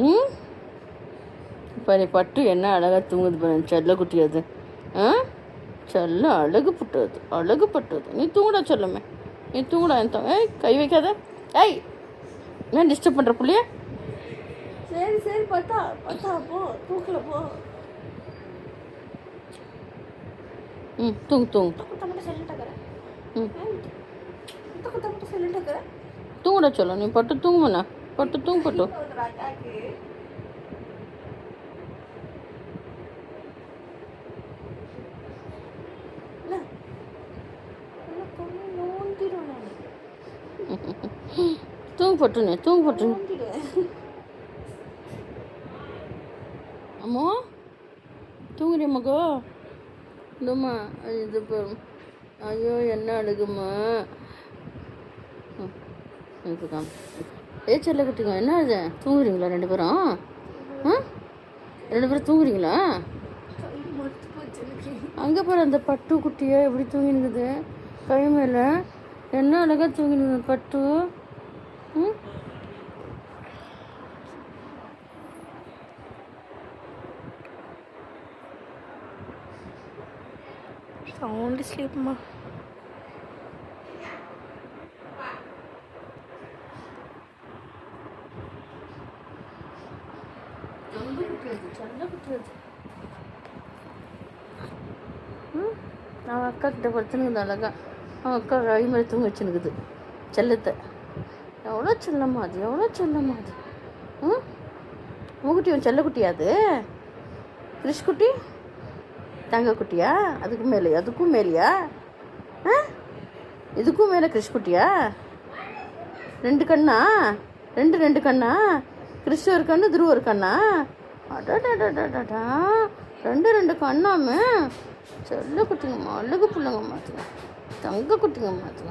ம் பாரு பட்டு என்ன அழகாக தூங்குது பாரு செல்ல குட்டி அது. செல்ல அழகு புட்டது, அழகு பட்டது. நீ தூங்குடா செல்லமே, நீ தூங்குடா. ஏய் கை வைக்காத. ஏய் ஏன் டிஸ்டர்ப் பண்ணுற புள்ளைய? சரி சரி பார்த்தா பார்த்தா போ தூக்கல போ. தூங்கு தூங்கு. தூங்குடா சொல்ல நீ பட்டு தூங்குமண்ணா. பட்டு தூங்கு பட்டு. தூங்கு பட்டுனே, தூங்கு பட்டுனே. அம்மா தூங்குறிய மகோ? இந்தம்மா இது ஐயோ என்ன அழுகுமா? செல்ல குட்டிங்க என்ன அது? தூங்குறீங்களா ரெண்டு பேரும்? ரெண்டு பேரும் தூங்குறீங்களா? அங்கே பாரு அந்த பட்டு குட்டியை எப்படி தூங்கினுக்குது கை மேலே. என்ன அழகாக தூங்கினுக்குது பட்டு. Sound sleep ma. அவன் அக்கா கிட்ட படுத்துனுக்குது அழகா. அவன் அக்கா கை மேலே தூங்க வச்சுனுக்குது செல்லத்தை. எவ்வளோ செல்லம்மா அது, எவ்வளோ செல்லம்மா அது. உங்கக்குட்டி உன் செல்லக்குட்டியா அது? கிறிஷ்குட்டி தங்க குட்டியா? அதுக்கு மேலே அதுக்கும் மேலேயா? இதுக்கும் மேலே கிறிஷ்குட்டியா? ரெண்டு கண்ணா? ரெண்டு கண்ணா? கிறிஸ்து ஒரு கண்ணு, துருவ ஒரு கண்ணா? அடாடாடாடாடா ரெண்டு கண்ணாமே. செல்ல குட்டிங்கம்மா, அழகு பிள்ளைங்கம்மா அது. தங்க குட்டிங்கம்மா அது.